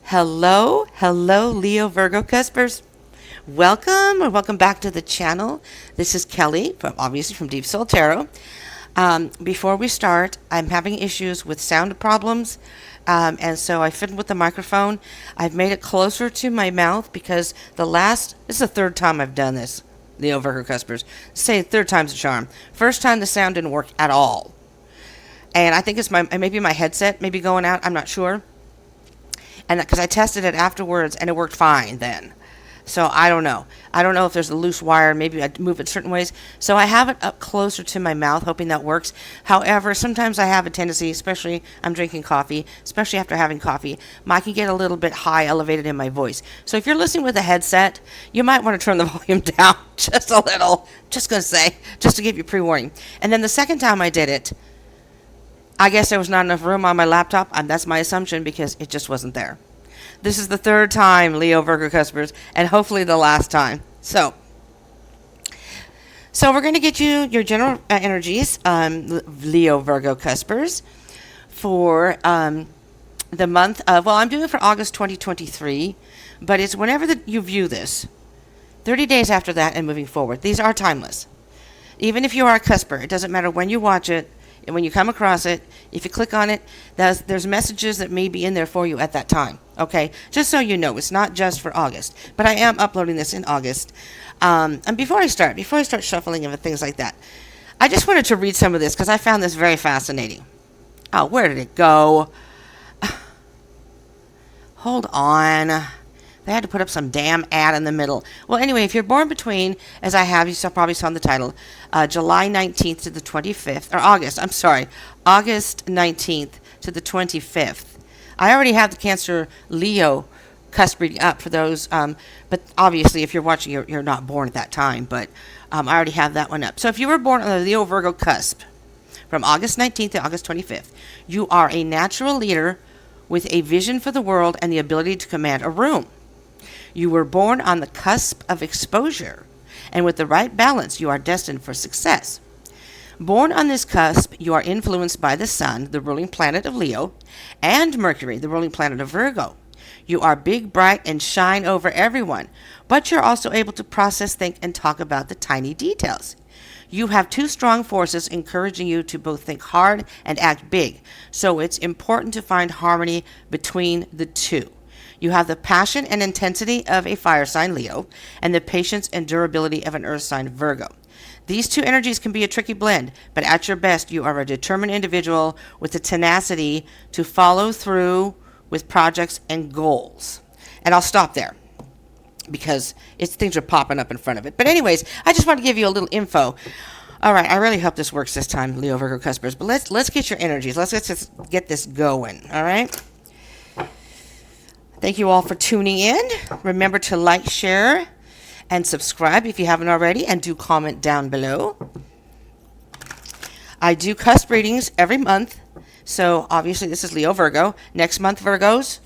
Hello, hello, Leo Virgo Cuspers. Welcome or welcome back to the channel. This is Kelly, obviously from Deep Soul Tarot. Before we start, I'm having issues with sound problems, and so I fiddled with the microphone. I've made it closer to my mouth because this is the third time I've done this, Leo Virgo Cuspers. Say third time's a charm. First time the sound didn't work at all. And I think it's maybe my headset maybe going out, I'm not sure. And because I tested it afterwards and it worked fine then. So I don't know. I don't know if there's a loose wire. Maybe I move it certain ways. So I have it up closer to my mouth, hoping that works. However, sometimes I have a tendency, especially I'm drinking coffee, especially after having coffee, I can get a little bit high elevated in my voice. So if you're listening with a headset, you might want to turn the volume down just a little. Just going to say, just to give you pre-warning. And then the second time I did it, I guess there was not enough room on my laptop, and that's my assumption because it just wasn't there. This is the third time, Leo Virgo Cuspers, and hopefully the last time. So we're going to get you your general energies, Leo Virgo Cuspers, for the month of, I'm doing it for August 2023, but it's whenever you view this, 30 days after that and moving forward. These are timeless. Even if you are a cusper, it doesn't matter when you watch it. And when you come across it, if you click on it, there's messages that may be in there for you at that time. Okay? Just so you know, it's not just for August. But I am uploading this in August. And before I start shuffling and things like that, I just wanted to read some of this because I found this very fascinating. Oh, where did it go? Hold on. They had to put up some damn ad in the middle. Well, anyway, if you're born between, as I have, probably saw in the title, July 19th to the 25th, or August 19th to the 25th. I already have the Cancer Leo cusp reading up for those, but obviously if you're watching, you're not born at that time, but I already have that one up. So if you were born on the Leo Virgo cusp, from August 19th to August 25th, you are a natural leader with a vision for the world and the ability to command a room. You were born on the cusp of exposure, and with the right balance, you are destined for success. Born on this cusp, you are influenced by the Sun, the ruling planet of Leo, and Mercury, the ruling planet of Virgo. You are big, bright, and shine over everyone, but you're also able to process, think, and talk about the tiny details. You have two strong forces encouraging you to both think hard and act big, so it's important to find harmony between the two. You have the passion and intensity of a fire sign, Leo, and the patience and durability of an earth sign, Virgo. These two energies can be a tricky blend, but at your best, you are a determined individual with the tenacity to follow through with projects and goals. And I'll stop there because things are popping up in front of it. But anyways, I just want to give you a little info. All right, I really hope this works this time, Leo Virgo Cuspers. But let's get your energies. Let's just get this going, all right? Thank you all for tuning in. Remember to like, share, and subscribe if you haven't already, and do comment down below. I do cusp readings every month, so obviously this is Leo Virgo. Next month, Virgos,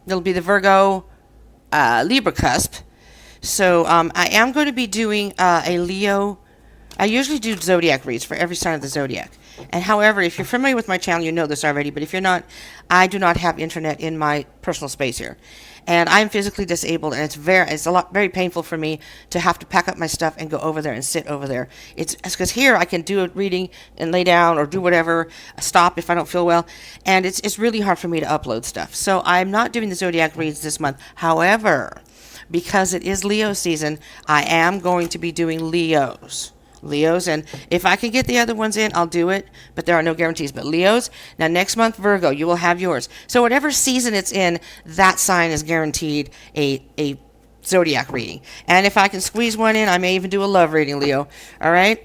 it'll be the Virgo Libra cusp. So I am going to be doing a Leo. I usually do zodiac reads for every sign of the zodiac. And however, if you're familiar with my channel, you know this already. But if you're not, I do not have internet in my personal space here. And I'm physically disabled, and it's very painful for me to have to pack up my stuff and go over there and sit over there. It's because here I can do a reading and lay down or do whatever, stop if I don't feel well. And it's really hard for me to upload stuff. So I'm not doing the zodiac reads this month. However, because it is Leo season, I am going to be doing Leos, and if I can get the other ones in, I'll do it, but there are no guarantees. But Leos, now next month, Virgo, you will have yours. So whatever season it's in, that sign is guaranteed a zodiac reading. And if I can squeeze one in, I may even do a love reading, Leo. All right?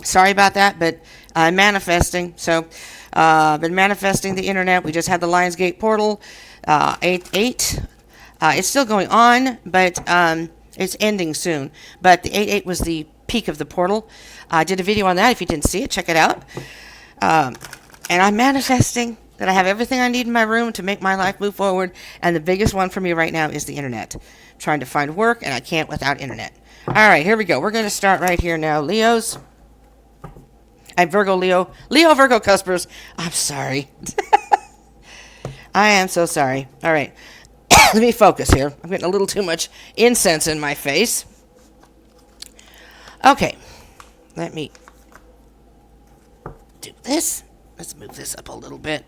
Sorry about that, but I'm manifesting. So I've been manifesting the internet. We just had the Lionsgate portal, 8-8. It's still going on, but it's ending soon. But the 8-8 was the peak of the portal. I did a video on that. If you didn't see it, check it out. And I'm manifesting that I have everything I need in my room to make my life move forward. And the biggest one for me right now is the internet. I'm trying to find work, and I can't without internet. All right, here we go. We're going to start right here now. Leos. I'm Virgo Virgo Cuspers. I'm sorry. I am so sorry. All right. Let me focus here. I'm getting a little too much incense in my face. Okay. Let me do this. Let's move this up a little bit.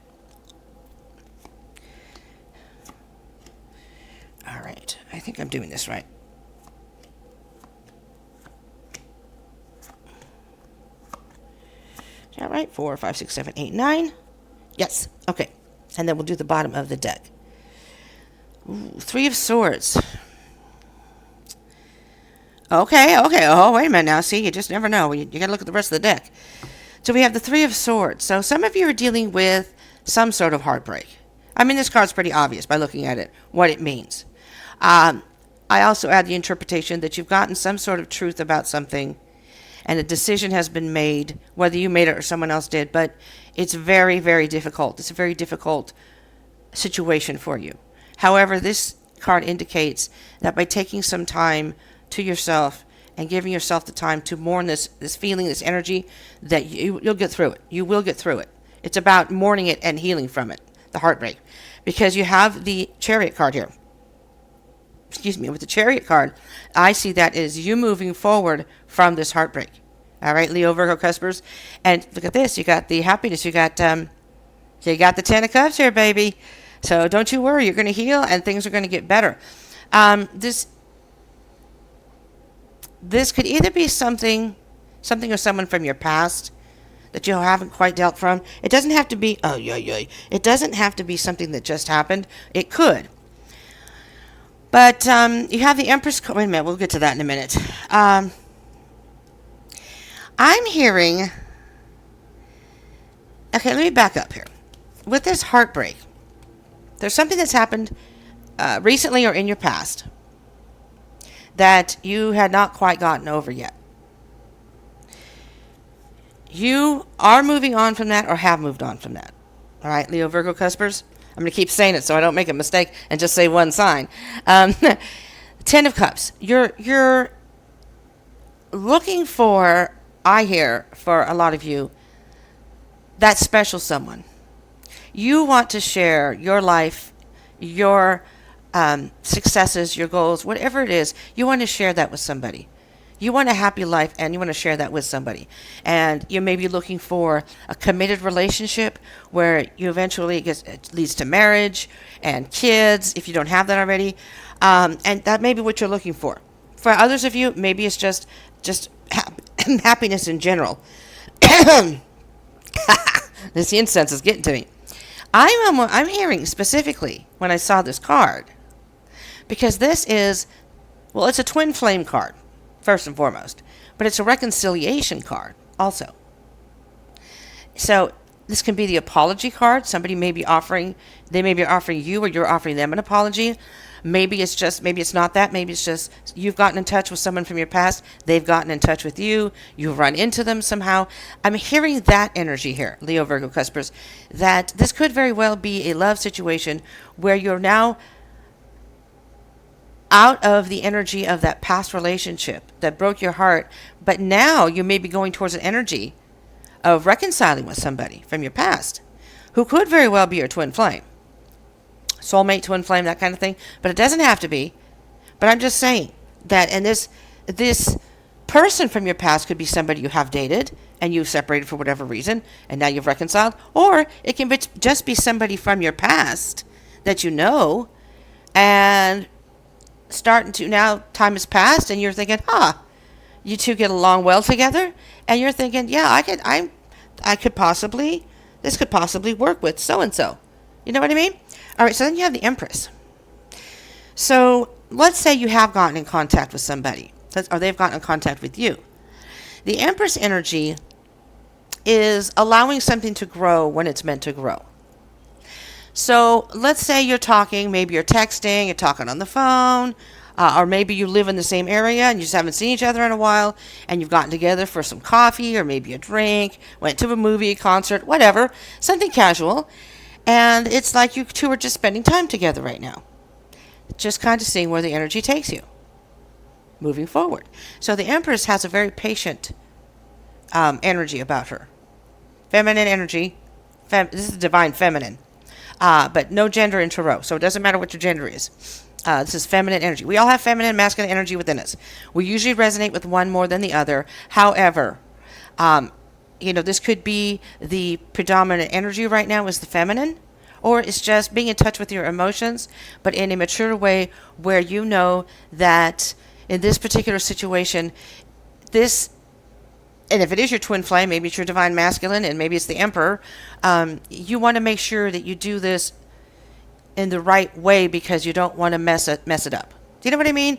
All right. I think I'm doing this right. Is that right? 4, 5, 6, 7, 8, 9. Yes. Okay. And then we'll do the bottom of the deck. Ooh, 3 of Swords. Okay. Oh, wait a minute now. See, you just never know. You got to look at the rest of the deck. So we have the 3 of Swords. So some of you are dealing with some sort of heartbreak. I mean, this card's pretty obvious by looking at it, what it means. I also add the interpretation that you've gotten some sort of truth about something, and a decision has been made, whether you made it or someone else did, but it's very, very difficult. It's a very difficult situation for you. However, this card indicates that by taking some time to yourself and giving yourself the time to mourn this feeling, this energy, that you'll get through it. You will get through it. It's about mourning it and healing from it, the heartbreak. Because you have the Chariot card here. Excuse me, with the Chariot card, I see that as you moving forward from this heartbreak. All right, Leo, Virgo, Cuspers. And look at this. You got the happiness. You got the 10 of Cups here, baby. So don't you worry. You're going to heal, and things are going to get better. This could either be something or someone from your past that you haven't quite dealt from. It doesn't have to be, it doesn't have to be something that just happened. It could. But you have the Empress. Wait a minute. We'll get to that in a minute. I'm hearing. Okay, let me back up here. With this heartbreak, there's something that's happened recently or in your past that you had not quite gotten over yet. You are moving on from that or have moved on from that. All right, Leo, Virgo, Cuspers. I'm going to keep saying it so I don't make a mistake and just say one sign. 10 of Cups. You're looking for, I hear, for a lot of you, that special someone. You want to share your life, your successes, your goals, whatever it is. You want to share that with somebody. You want a happy life, and you want to share that with somebody. And you may be looking for a committed relationship where you eventually it leads to marriage and kids, if you don't have that already. And that may be what you're looking for. For others of you, maybe it's just happiness in general. This incense is getting to me. I'm hearing specifically when I saw this card, because this is, well, it's a twin flame card. First and foremost, but it's a reconciliation card also. So this can be the apology card. Somebody may be offering you, or you're offering them an apology. Maybe it's not that. Maybe it's just you've gotten in touch with someone from your past. They've gotten in touch with you. You've run into them somehow. I'm hearing that energy here, Leo, Virgo, Cuspers, that this could very well be a love situation where you're now out of the energy of that past relationship that broke your heart, but now you may be going towards an energy of reconciling with somebody from your past who could very well be your twin flame, soulmate, twin flame, that kind of thing. But it doesn't have to be. But I'm just saying that, and this person from your past could be somebody you have dated and you separated for whatever reason, and now you've reconciled, or it can just be somebody from your past that you know, and starting to, now time has passed and you're thinking, you two get along well together, and you're thinking, yeah, this could possibly work with so and so. You know what I mean? All right, so then you have the Empress. So let's say you have gotten in contact with somebody, or they've gotten in contact with you. The Empress energy is allowing something to grow when it's meant to grow. So let's say you're talking, maybe you're texting, you're talking on the phone, or maybe you live in the same area and you just haven't seen each other in a while, and you've gotten together for some coffee or maybe a drink, went to a movie, concert, whatever, something casual, and it's like you two are just spending time together right now, just kind of seeing where the energy takes you, moving forward. So the Empress has a very patient energy about her. Feminine energy. This is divine feminine. but no gender in tarot. So it doesn't matter what your gender is. This is feminine energy. We all have feminine and masculine energy within us. We usually resonate with one more than the other. However, this could be the predominant energy right now is the feminine, or it's just being in touch with your emotions, but in a mature way where you know that in this particular situation, and if it is your twin flame, maybe it's your divine masculine, and maybe it's the emperor, you want to make sure that you do this in the right way because you don't want to mess it up. Do you know what I mean?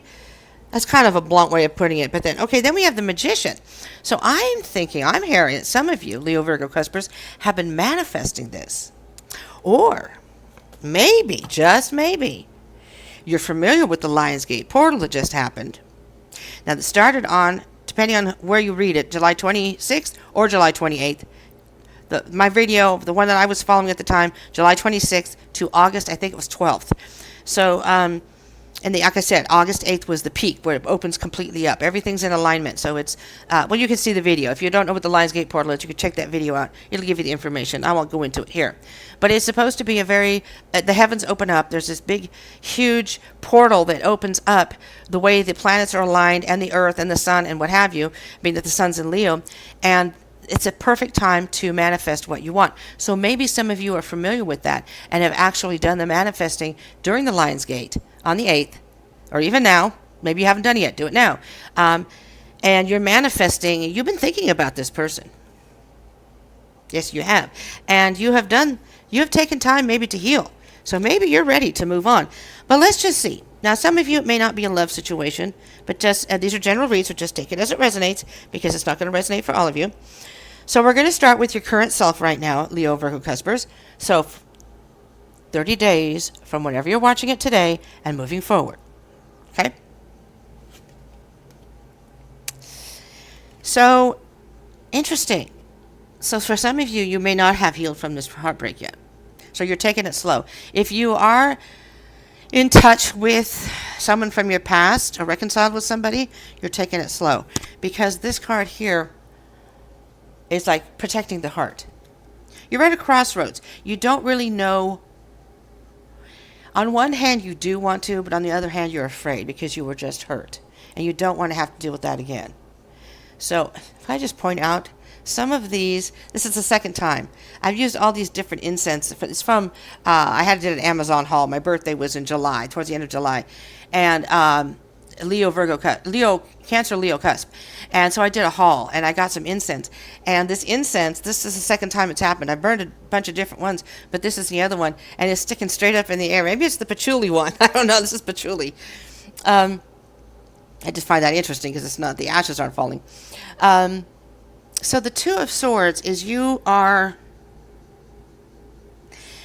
That's kind of a blunt way of putting it. But then we have the magician. So I'm hearing that some of you, Leo Virgo Cuspers, have been manifesting this. Or maybe, just maybe, you're familiar with the Lionsgate portal that just happened. Now, that started on, depending on where you read it, July 26th or July 28th. My video, the one that I was following at the time, July 26th to August, I think it was 12th. So, and like I said, August 8th was the peak where it opens completely up. Everything's in alignment. So it's, you can see the video. If you don't know what the Lionsgate portal is, you can check that video out. It'll give you the information. I won't go into it here. But it's supposed to be the heavens open up. There's this big, huge portal that opens up the way the planets are aligned and the earth and the sun and what have you, being that the sun's in Leo. And it's a perfect time to manifest what you want. So maybe some of you are familiar with that and have actually done the manifesting during the Lionsgate on the 8th, or even now. Maybe you haven't done it yet. Do it now. And you're manifesting. You've been thinking about this person. Yes, you have. And you have taken time maybe to heal. So maybe you're ready to move on. But let's just see. Now, some of you, it may not be a love situation, but just these are general reads, so just take it as it resonates, because it's not going to resonate for all of you. So we're going to start with your current self right now, Leo Virgo Cuspers. So 30 days from whenever you're watching it today and moving forward. Okay? So, interesting. So for some of you, you may not have healed from this heartbreak yet. So you're taking it slow. If you are in touch with someone from your past or reconciled with somebody, you're taking it slow. Because this card here is like protecting the heart. You're at a crossroads. You don't really know. On one hand, you do want to, but on the other hand, you're afraid because you were just hurt. And you don't want to have to deal with that again. So, if I just point out, some of these, this is the second time. I've used all these different incense. It's from, I had to do an Amazon haul. My birthday was in July, towards the end of July. And Cancer Leo Cusp. And so I did a haul, and I got some incense. And this incense, this is the second time it's happened. I burned a bunch of different ones, but this is the other one. And it's sticking straight up in the air. Maybe it's the patchouli one. I don't know. This is patchouli. I just find that interesting because it's not, the ashes aren't falling. So the Two of Swords is you are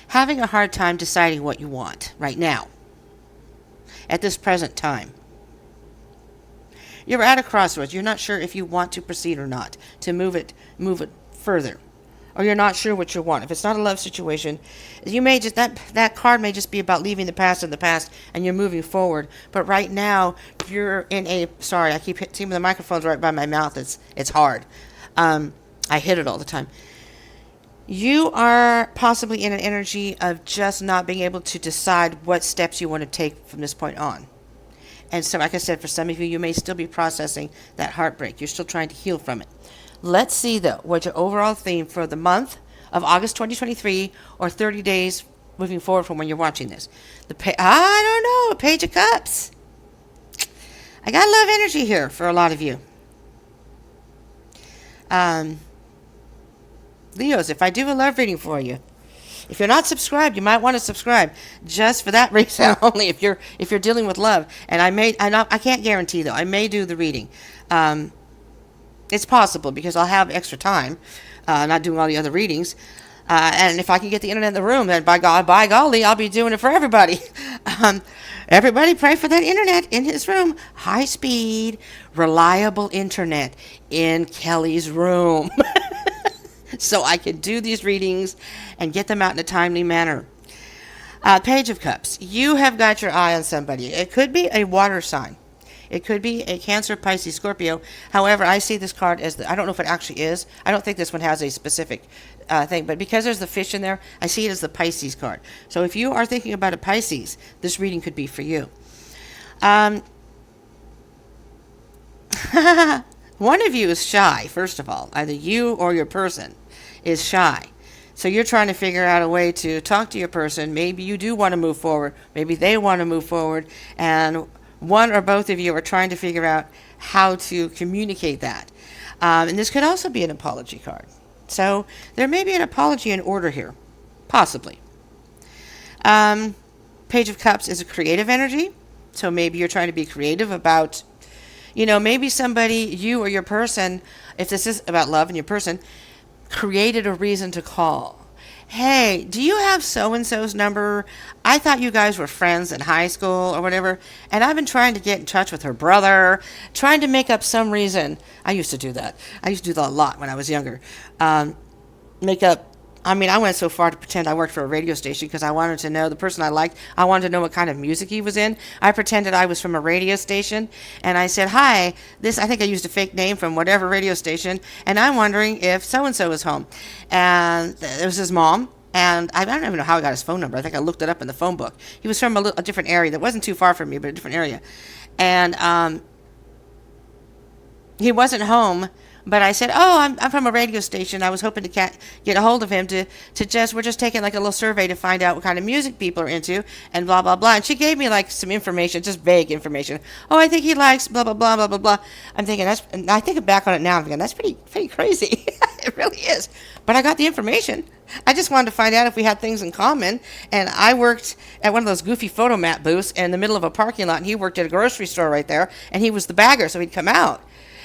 having a hard time deciding what you want right now, at this present time. You're at a crossroads. You're not sure if you want to proceed or not, to move it further. Or you're not sure what you want. If it's not a love situation, you may just, that card may just be about leaving the past in the past and you're moving forward. But right now, you're in a, sorry, I keep hitting the microphone's right by my mouth. It's hard. I hit it all the time. You are possibly in an energy of just not being able to decide what steps you want to take from this point on. And so, like I said, for some of you, you may still be processing that heartbreak. You're still trying to heal from it. Let's see, though, what your overall theme for the month of August 2023 or 30 days moving forward from when you're watching this. I don't know, Page of Cups. I got love energy here for a lot of you. Leos, if I do a love reading for you, if you're not subscribed, you might want to subscribe just for that reason only. If you're dealing with love, and I can't guarantee though. I may do the reading. It's possible because I'll have extra time, not doing all the other readings. And if I can get the internet in the room, then by golly, I'll be doing it for everybody. Everybody pray for that internet in his room. High speed, reliable internet in Kelly's room. So I can do these readings and get them out in a timely manner. Page of Cups. You have got your eye on somebody. It could be a water sign. It could be a Cancer, Pisces, Scorpio. However, I see this card as I don't know if it actually is. I don't think this one has a specific thing, but because there's the fish in there, I see it as the Pisces card. So if you are thinking about a Pisces, this reading could be for you. One of you is shy, first of all. Either you or your person is shy. So you're trying to figure out a way to talk to your person. Maybe you do want to move forward. Maybe they want to move forward. And one or both of you are trying to figure out how to communicate that. And this could also be an apology card. So there may be an apology in order here. Possibly. Page of Cups is a creative energy. So maybe you're trying to be creative about, maybe somebody, you or your person, if this is about love and your person, created a reason to call. Hey, do you have so-and-so's number? I thought you guys were friends in high school or whatever, and I've been trying to get in touch with her brother, trying to make up some reason. I used to do that. I used to do that a lot when I was younger. I went so far to pretend I worked for a radio station because I wanted to know the person I liked. I wanted to know what kind of music he was in. I pretended I was from a radio station, and I said, hi, I think I used a fake name from whatever radio station, and I'm wondering if so-and-so is home. And it was his mom, and I don't even know how I got his phone number. I think I looked it up in the phone book. He was from a different area that wasn't too far from me, but a different area. And he wasn't home. But I said, I'm from a radio station. I was hoping to get a hold of him we're just taking like a little survey to find out what kind of music people are into and blah, blah, blah. And she gave me like some information, just vague information. Oh, I think he likes blah, blah, blah, blah, blah, blah. I'm thinking and I think back on it now, I'm thinking that's pretty crazy. It really is. But I got the information. I just wanted to find out if we had things in common. And I worked at one of those goofy photomat booths in the middle of a parking lot, and he worked at a grocery store right there, and he was the bagger, so he'd come out.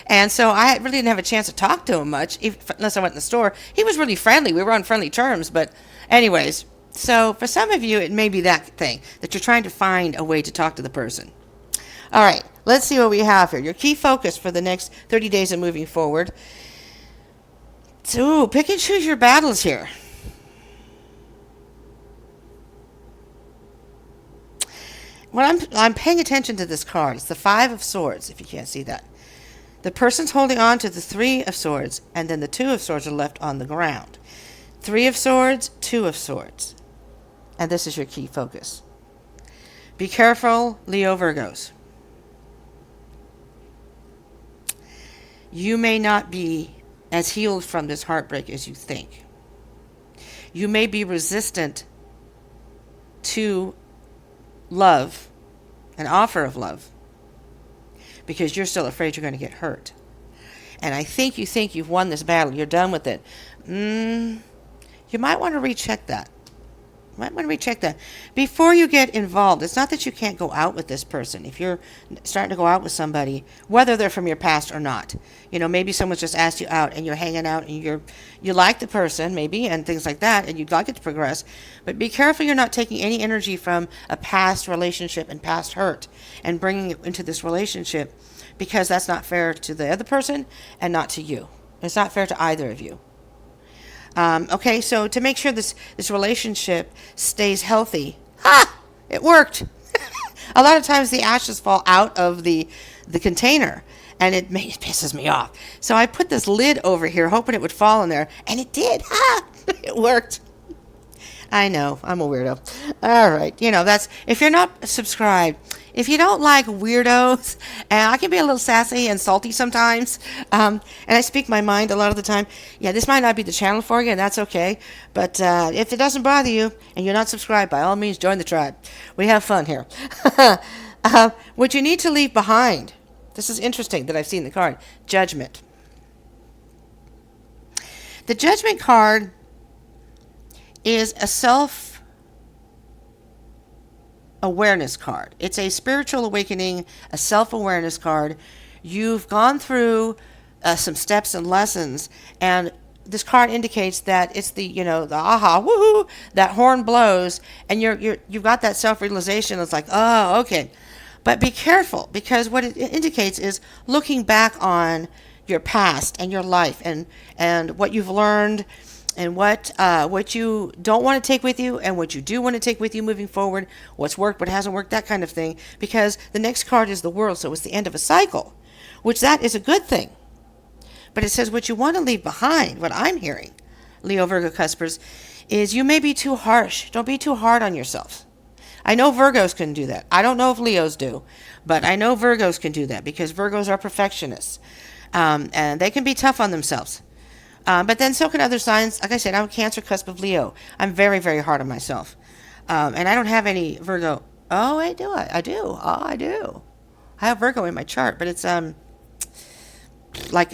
And so I really didn't have a chance to talk to him much, unless I went in the store. He was really friendly. We were on friendly terms. But anyways, so for some of you, it may be that thing, that you're trying to find a way to talk to the person. All right, let's see what we have here. Your key focus for the next 30 days of moving forward. So pick and choose your battles here. When I'm paying attention to this card, it's the Five of Swords, if you can't see that. The person's holding on to the Three of Swords, and then the Two of Swords are left on the ground. Three of Swords, Two of Swords. And this is your key focus. Be careful, Leo Virgos. You may not be as healed from this heartbreak as you think. You may be resistant to love, an offer of love, because you're still afraid you're going to get hurt. And I think you think you've won this battle. You're done with it. You might want to recheck that. Before you get involved. It's not that you can't go out with this person. If you're starting to go out with somebody, whether they're from your past or not, maybe someone's just asked you out and you're hanging out and you like the person maybe and things like that, and you'd like it to progress. But be careful you're not taking any energy from a past relationship and past hurt and bringing it into this relationship, because that's not fair to the other person and not to you. It's not fair to either of you. Okay, so to make sure this relationship stays healthy, it worked. A lot of times the ashes fall out of the container, and it pisses me off. So I put this lid over here, hoping it would fall in there, and it did. It worked. I know, I'm a weirdo. All right, that's, if you're not subscribed, if you don't like weirdos, and I can be a little sassy and salty sometimes, and I speak my mind a lot of the time, this might not be the channel for you, and that's okay. But if it doesn't bother you, and you're not subscribed, by all means, join the tribe. We have fun here. What you need to leave behind, this is interesting that I've seen the card, Judgment. The Judgment card is a self-awareness card. It's a spiritual awakening, a self-awareness card. You've gone through some steps and lessons, and this card indicates that it's the aha, woohoo, that horn blows, and you've got that self-realization. It's like, oh, okay. But be careful, because what it indicates is looking back on your past and your life and what you've learned and what you don't want to take with you and what you do want to take with you moving forward, what's worked, what hasn't worked, that kind of thing. Because the next card is the World, so it's the end of a cycle, which that is a good thing. But it says what you want to leave behind, what I'm hearing, Leo Virgo Cuspers, is you may be too harsh. Don't be too hard on yourself. I know Virgos can do that. I don't know if Leos do, but I know Virgos can do that because Virgos are perfectionists. And they can be tough on themselves. But then so can other signs. Like I said, I'm a Cancer cusp of Leo. I'm very, very hard on myself. And I don't have any Virgo. Oh, I do. I do. Oh, I do. I have Virgo in my chart, but it's like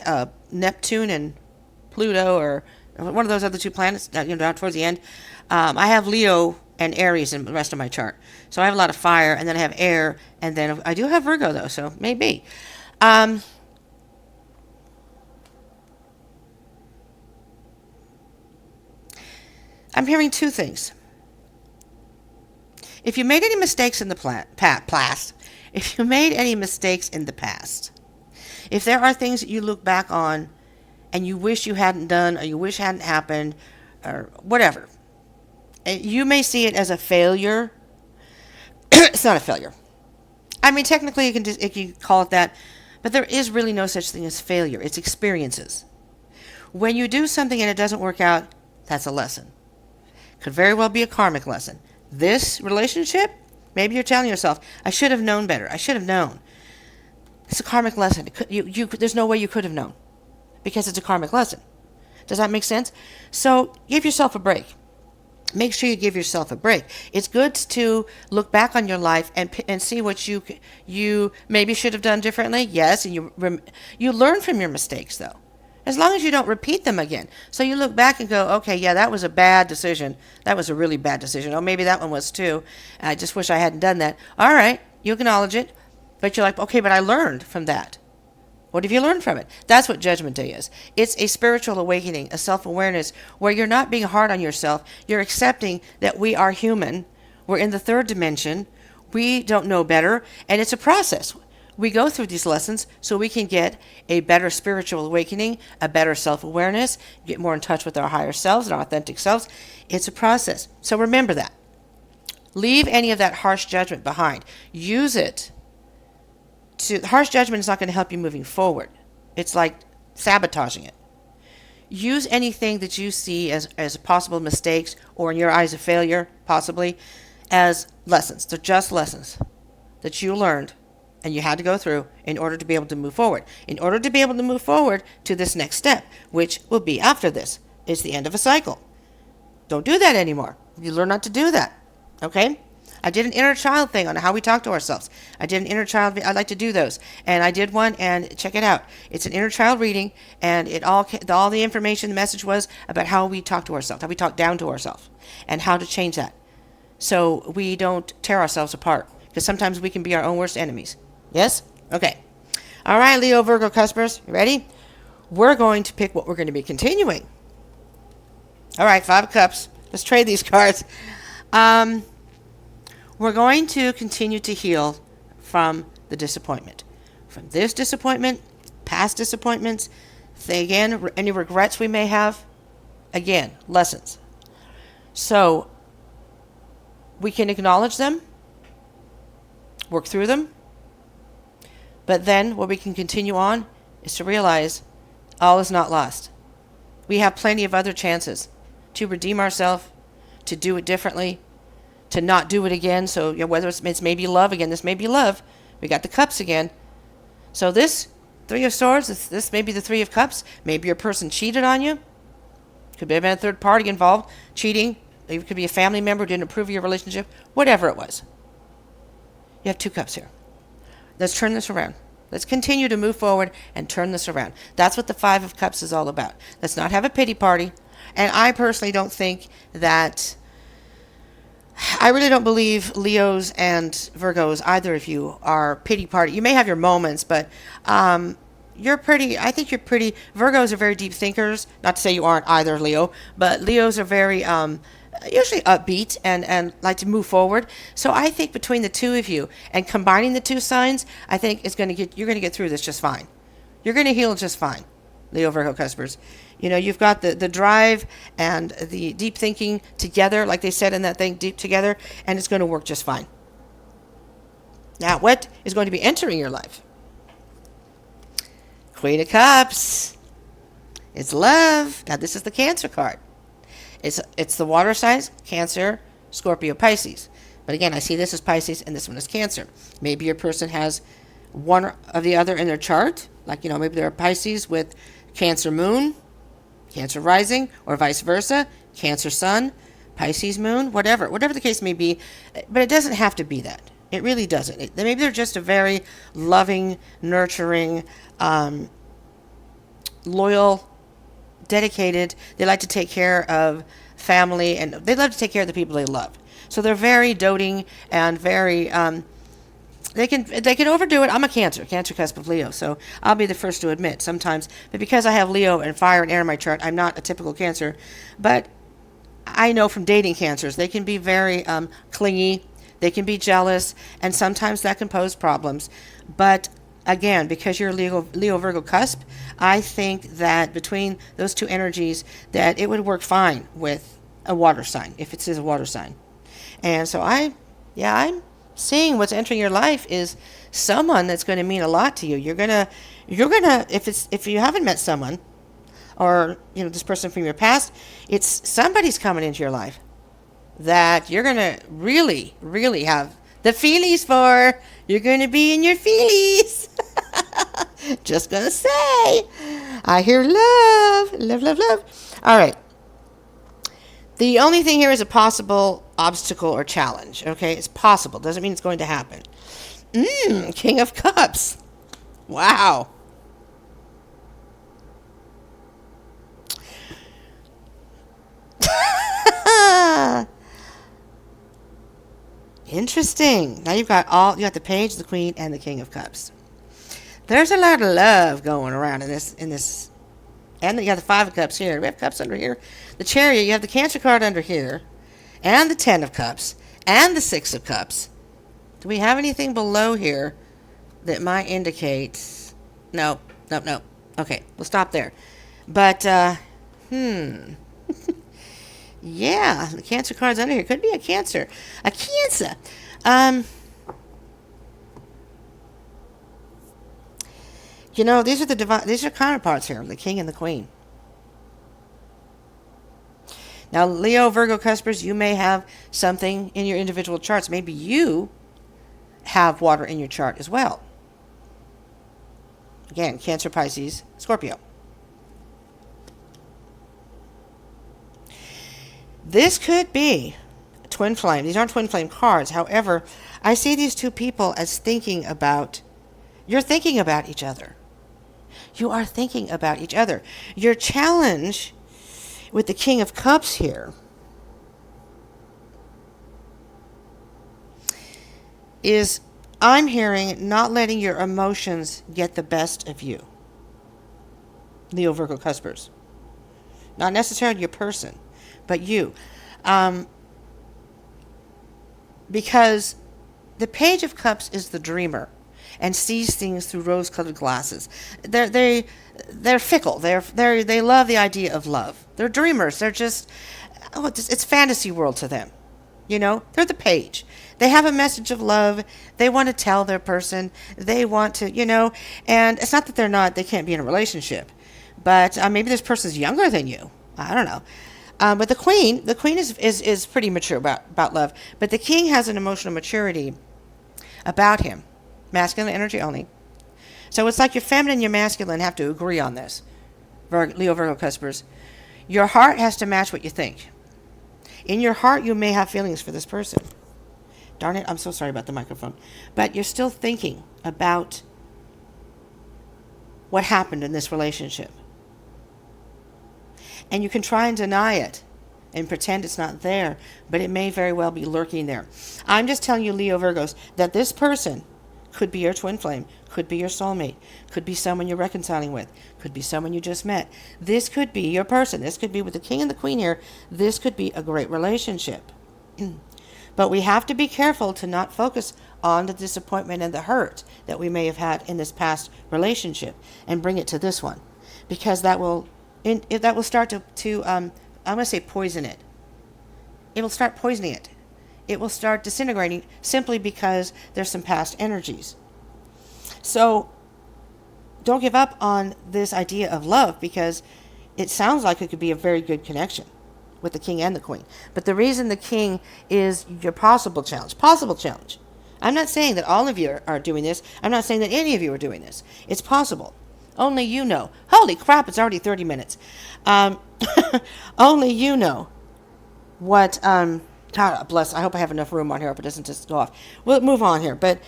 Neptune and Pluto, or one of those other two planets, down towards the end. I have Leo and Aries in the rest of my chart. So I have a lot of fire, and then I have air, and then I do have Virgo, though, so maybe. I'm hearing two things. If you made any mistakes in the past, if you made any mistakes in the past, if there are things that you look back on and you wish you hadn't done, or you wish hadn't happened, or whatever, you may see it as a failure. It's not a failure. I mean, technically you can call it that, but there is really no such thing as failure. It's experiences. When you do something and it doesn't work out, that's a lesson. Could very well be a karmic lesson. This relationship, maybe you're telling yourself, I should have known better. I should have known. It's a karmic lesson. There's no way you could have known because it's a karmic lesson. Does that make sense? So give yourself a break. Make sure you give yourself a break. It's good to look back on your life and see what you maybe should have done differently. Yes, and you learn from your mistakes, though. As long as you don't repeat them again. So you look back and go, okay, yeah, that was a bad decision. That was a really bad decision. Oh, maybe that one was too. I just wish I hadn't done that. All right, you acknowledge it. But you're like, okay, but I learned from that. What have you learned from it? That's what Judgment Day is. It's a spiritual awakening, a self-awareness where you're not being hard on yourself. You're accepting that we are human. We're in the third dimension. We don't know better. And it's a process. We go through these lessons so we can get a better spiritual awakening, a better self-awareness, get more in touch with our higher selves and our authentic selves. It's a process. So remember that. Leave any of that harsh judgment behind. Use it. Harsh judgment is not going to help you moving forward. It's like sabotaging it. Use anything that you see as possible mistakes or in your eyes a failure, possibly, as lessons. They're just lessons that you learned and you had to go through in order to be able to move forward. In order to be able to move forward to this next step, which will be after this. It's the end of a cycle. Don't do that anymore. You learn not to do that. Okay? I did an inner child thing on how we talk to ourselves. I did an inner child. I like to do those, and I did one. And check it out. It's an inner child reading, and all the information, the message was about how we talk to ourselves, how we talk down to ourselves, and how to change that, so we don't tear ourselves apart. Because sometimes we can be our own worst enemies. Yes. Okay. All right, Leo Virgo Cuspers, you ready? We're going to pick what we're going to be continuing. All right, 5 of Cups. Let's trade these cards. We're going to continue to heal from the disappointment. From this disappointment, past disappointments, again, any regrets we may have, again, lessons. So we can acknowledge them, work through them, but then what we can continue on is to realize all is not lost. We have plenty of other chances to redeem ourselves, to do it differently, to not do it again. So whether it's maybe love again, this may be love. We got the Cups again. So this 3 of Swords, this may be the 3 of Cups. Maybe your person cheated on you. Could be a third party involved, cheating. It could be a family member who didn't approve of your relationship. Whatever it was. You have 2 Cups here. Let's turn this around. Let's continue to move forward and turn this around. That's what the 5 of Cups is all about. Let's not have a pity party. And I personally don't think that... I really don't believe Leos and Virgos, either of you, are pity party. You may have your moments, but I think you're pretty... Virgos are very deep thinkers. Not to say you aren't either, Leo. But Leos are very... usually upbeat and like to move forward. So I think between the 2 of you and combining the 2 signs, I think you're going to get through this just fine. You're going to heal just fine. Leo Virgo Cuspers. You know, you've got the drive and the deep thinking together, like they said in that thing, deep together, and it's going to work just fine. Now, what is going to be entering your life? Queen of Cups. It's love. Now, this is the Cancer card. It's the water signs, Cancer, Scorpio, Pisces. But again, I see this as Pisces and this one is Cancer. Maybe your person has one of the other in their chart. Like, you know, maybe they're a Pisces with Cancer moon, Cancer rising, or vice versa. Cancer sun, Pisces moon, whatever the case may be. But it doesn't have to be that. It really doesn't. Maybe they're just a very loving, nurturing, loyal, dedicated. They like to take care of family, and they love to take care of the people they love. So they're very doting and very they can overdo it. I'm a Cancer cusp of Leo, so I'll be the first to admit sometimes. But because I have Leo and fire and air in my chart, I'm not a typical Cancer. But I know from dating Cancers, they can be very clingy. They can be jealous, and sometimes that can pose problems. But again, because you're Leo Virgo cusp, I think that between those two energies, that it would work fine with a water sign, if it is a water sign. And so I'm seeing what's entering your life is someone that's going to mean a lot to you. You're gonna if you haven't met someone, or you know, this person from your past, it's somebody's coming into your life that you're going to really, really have the feelies for. You're going to be in your feelies. Just going to say. I hear love. Love, love, love. All right. The only thing here is a possible obstacle or challenge. Okay? It's possible. Doesn't mean it's going to happen. King of Cups. Wow. Interesting. Now you got the Page, the Queen, and the King of Cups. There's a lot of love going around in this, and you got the Five of Cups here. We have Cups under here. The Chariot. You have the Cancer card under here, and the Ten of Cups, and the Six of Cups. Do we have anything below here that might indicate? No. Okay, we'll stop there. But yeah, the Cancer card's under here. Could be a Cancer. A Cancer. You know, these are counterparts here, the King and the Queen. Now, Leo, Virgo, Cuspers, you may have something in your individual charts. Maybe you have water in your chart as well. Again, Cancer, Pisces, Scorpio. This could be twin flame. These aren't twin flame cards. However, I see these two people as you're thinking about each other. You are thinking about each other. Your challenge with the King of Cups here is, I'm hearing, not letting your emotions get the best of you. Leo, Virgo, Cuspers. Not necessarily your person, but you. Because the Page of Cups is the dreamer and sees things through rose-colored glasses. They're fickle. They love the idea of love. They're dreamers. They're just, it's fantasy world to them. You know, they're the Page. They have a message of love. They want to tell their person. They want to, you know, and it's not that they can't be in a relationship, but maybe this person's younger than you. I don't know. But the Queen is pretty mature about love. But the King has an emotional maturity about him. Masculine energy only. So it's like your feminine and your masculine have to agree on this. Leo, Virgo, Cuspers. Your heart has to match what you think. In your heart, you may have feelings for this person. Darn it, I'm so sorry about the microphone. But you're still thinking about what happened in this relationship. And you can try and deny it and pretend it's not there, but it may very well be lurking there. I'm just telling you, Leo, Virgos, that this person could be your twin flame, could be your soulmate, could be someone you're reconciling with, could be someone you just met. This could be your person. This could be with the King and the Queen here. This could be a great relationship. But we have to be careful to not focus on the disappointment and the hurt that we may have had in this past relationship and bring it to this one. because that will start to I'm going to say poison it. It will start poisoning it. It will start disintegrating simply because there's some past energies. So don't give up on this idea of love, because it sounds like it could be a very good connection with the king and the queen. But the reason the king is your possible challenge. I'm not saying that all of you are doing this. I'm not saying that any of you are doing this. It's possible. Only you know. Holy crap, it's already 30 minutes. Only you know what, God bless, I hope I have enough room on here, hope it doesn't just go off. We'll move on here, but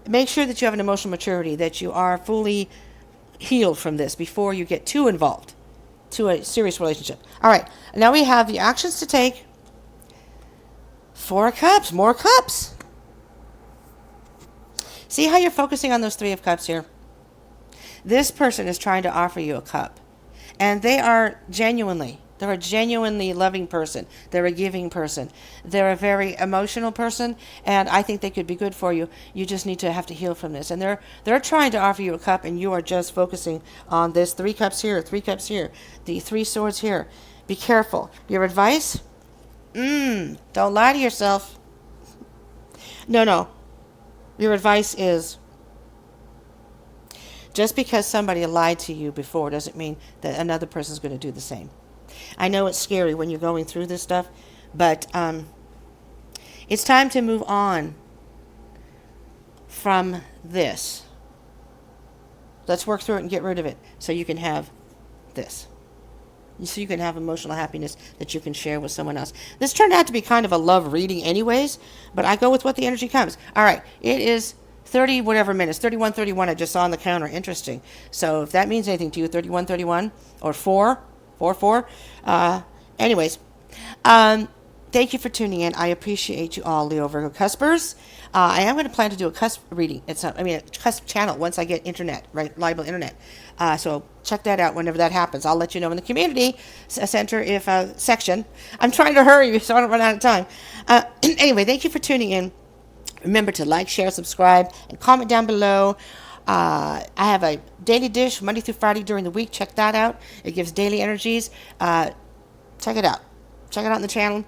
make sure that you have an emotional maturity, that you are fully healed from this before you get too involved to a serious relationship. All right, now we have the actions to take. 4 of Cups, more cups. See how you're focusing on those 3 of Cups here? This person is trying to offer you a cup, and they're a genuinely loving person. They're a giving person. They're a very emotional person, and I think they could be good for you. You just need to have to heal from this. And they're trying to offer you a cup, and you are just focusing on this 3 cups here, 3 cups here, the 3 swords here. Be careful. Your advice? Don't lie to yourself. No. Your advice is, just because somebody lied to you before doesn't mean that another person's going to do the same. I know it's scary when you're going through this stuff, but it's time to move on from this. Let's work through it and get rid of it so you can have this. So you can have emotional happiness that you can share with someone else. This turned out to be kind of a love reading anyways, but I go with what the energy comes. All right, it is 30 whatever minutes, 31:31 I just saw on the counter. Interesting. So if that means anything to you, 31:31 or 4:44. Anyways, thank you for tuning in. I appreciate you all, Leo Virgo Cuspers. I am going to plan to do a cusp reading. A cusp channel once I get internet, right, reliable internet. So check that out whenever that happens. I'll let you know in the community center section. I'm trying to hurry so I don't run out of time. Anyway, thank you for tuning in. Remember to like, share, subscribe, and comment down below. I have a daily dish Monday through Friday during the week. Check that out. It gives daily energies. Check it out. Check it out on the channel.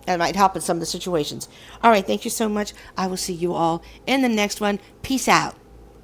That might help in some of the situations. All right. Thank you so much. I will see you all in the next one. Peace out.